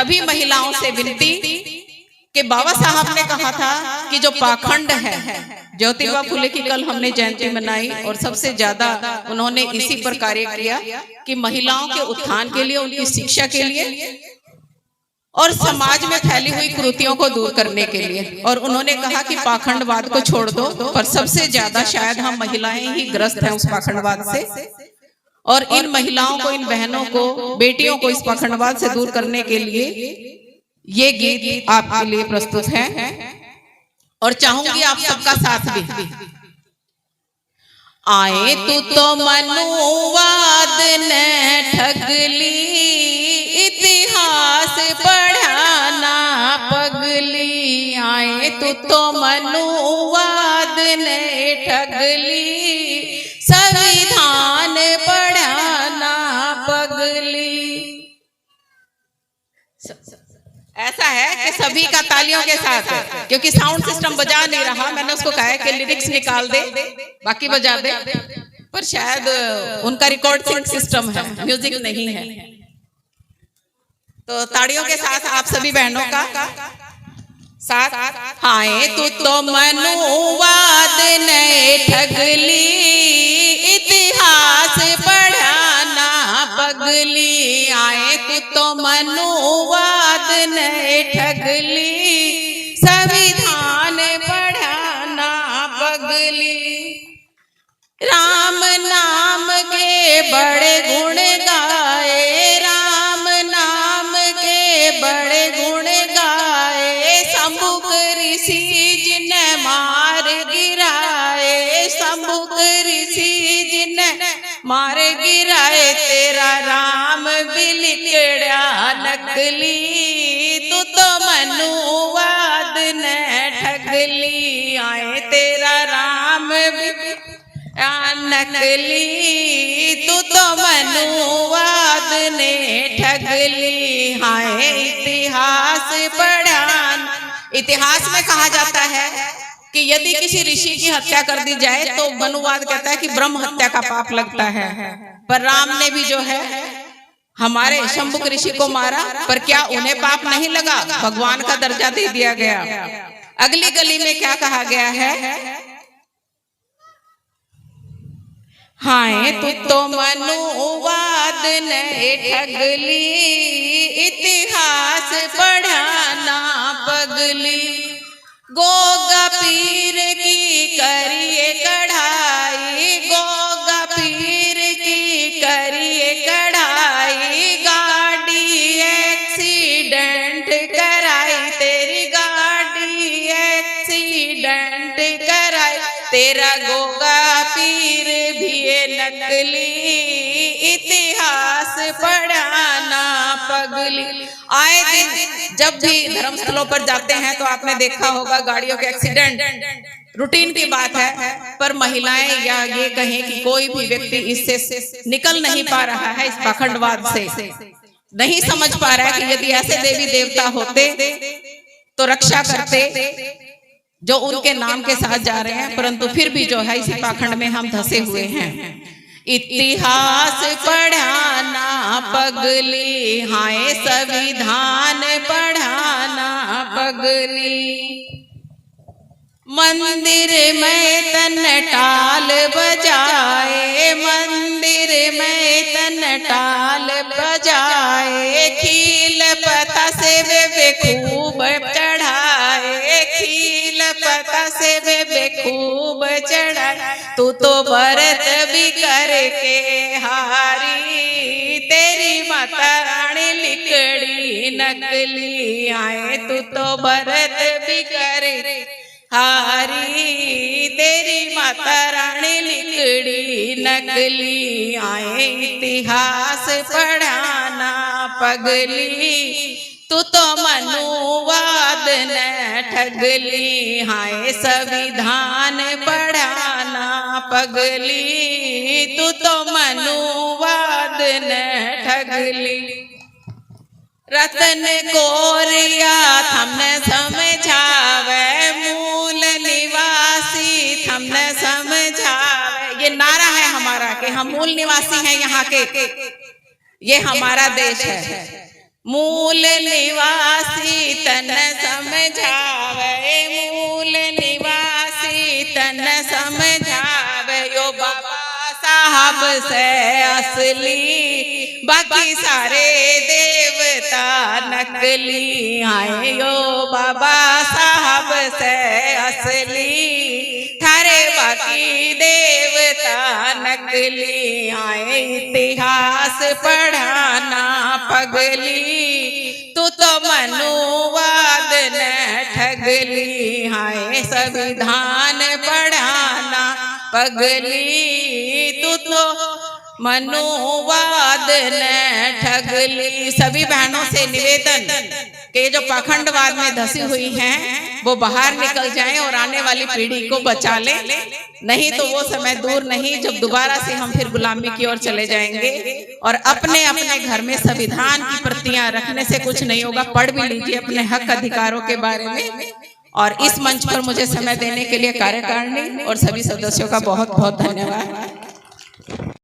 सभी महिलाओं से विनती कि बाबा साहब ने कहा था कि जो पाखंड है, ज्योतिबा फुले की कल हमने जयंती मनाई और सबसे ज्यादा उन्होंने इसी पर कार्य किया कि महिलाओं के उत्थान के लिए, उनकी शिक्षा के लिए और समाज में फैली हुई कुरीतियों को दूर करने के लिए। और उन्होंने कहा कि पाखंडवाद को छोड़ दो, पर सबसे ज्यादा शायद हम महिलाएं ही ग्रस्त हैं उस पाखंडवाद से। और इन महिलाओं को, इन बहनों को, बेटियों को इस पाखंडवाद से दूर करने के लिए ये गीत आपके लिए प्रस्तुत है और चाहूंगी आप सबका साथ भी। आए तो मनुवाद ने ठगली, इतिहास पढ़ाना पगली। आए तो मनुवाद ने ठगली, संविधान पढ़ाना पगली। ऐसा है कि सभी का तालियों के साथ, क्योंकि साउंड सिस्टम बजा नहीं रहा। मैंने उसको कहा है कि लिरिक्स निकाल दे, बाकी बजा दे, पर शायद उनका रिकॉर्डिंग सिस्टम है, म्यूजिक नहीं है। तो ताड़ियों के साथ आप सभी बहनों का साथ। आए तो मनुवाद ने ठगली, इतिहास पढ़ाना पगली। आए तो मनुवाद ने ठगली, संविधान पढ़ाना पगली। राम नाम के बड़े गुण गाए, राम नाम के बड़े गुण गाए। शंभुक ऋषि जिने मार गिराए, शंभुक ऋषि जिने मार गिराए। तेरा राम बिलिकड़ा नकली, तू तो मनुवाद ने ठगली। आए तेरा राम नकली, तू तो मनुवाद ने ठगली। हाय इतिहास पढ़ान। इतिहास में कहा जाता है कि यदि किसी ऋषि की हत्या कर दी जाए तो मनुवाद कहता है कि ब्रह्म हत्या का पाप लगता है। पर राम ने भी जो है हमारे शंभुक ऋषि को मारा, पर क्या उन्हें पाप नहीं लगा? भगवान का दर्जा दे दिया गया। अगली गली में क्या कहा गया है? हाय तो मनुवाद ने ठगली, इतिहास पढ़ाना पगली। गोगा पीर की करिए कढ़ाई, गोगा पीर की करिए कढ़ाई। गाड़ी एक्सीडेंट कराई, तेरी गाड़ी एक्सीडेंट कराई। तेरा गोगा पीर भी नकली, इतिहास पढ़ाना पगली। आए दिन जब भी धर्मस्थलों पर जाते हैं तो आपने देखा होगा गाड़ियों के एक्सीडेंट रूटीन की बात है। पर महिलाएं या ये कहें कि कोई भी व्यक्ति इससे निकल नहीं पा रहा है, इस पाखंडवाद से नहीं समझ पा रहा है कि यदि ऐसे देवी देवता होते तो रक्षा करते जो उनके नाम के साथ जा रहे हैं, परंतु फिर भी जो है इसी पाखंड में हम धंसे हुए हैं। इतिहास पढ़ाना पगली, हाय संविधान पढ़ाना पगली। मंदिर में तन टाल बजाए, मंदिर में तन टाल बजाए। खील पता से वे खूब चढ़ाए, खील पता से वे खूब चढ़ाए। तू तो व्रत भी करके हारी, तेरी माता रानी लिकड़ी नकली। आए तू तो व्रत भी करे हारी, तेरी माता रानी लिकड़ी नकली। आए इतिहास पढ़ाना पगली, तू तो मनुवाद न ठगली। हाय संविधान पढ़ाना पगली, तू तो मनुवाद न ठगली। रतन कोरिया थमने समझावे, मूल निवासी थमने समझावे। ये नारा है हमारा कि हम मूल निवासी हैं यहाँ के, ये हमारा देश है। मूल निवासी तन समझावे, मूल निवासी तन समझावे, यो बाबा साहब से असली, बाकी सारे देवता नकली। आए यो बाबा साहब से असली, थारे बाकी देवता नकली। आए इतिहास पढ़ाना पगली, तू तो मनुवाद न ठगली। हाय संविधान पढ़ाना पगली, तू तो मनुवाद न ठगली। सभी बहनों से निवेदन कि जो पाखंडवाद में धसी हुई हैं वो बाहर निकल जाएं और आने वाली पीढ़ी को बचा लें, नहीं तो वो समय दूर नहीं जब दोबारा से हम फिर गुलामी की ओर चले जाएंगे। और अपने अपने घर में संविधान की प्रतियां रखने से कुछ नहीं होगा। पढ़ भी लीजिए अपने हक अधिकारों के बारे में। और इस मंच पर मुझे समय देने के लिए कार्यकारिणी और सभी सदस्यों का बहुत बहुत धन्यवाद।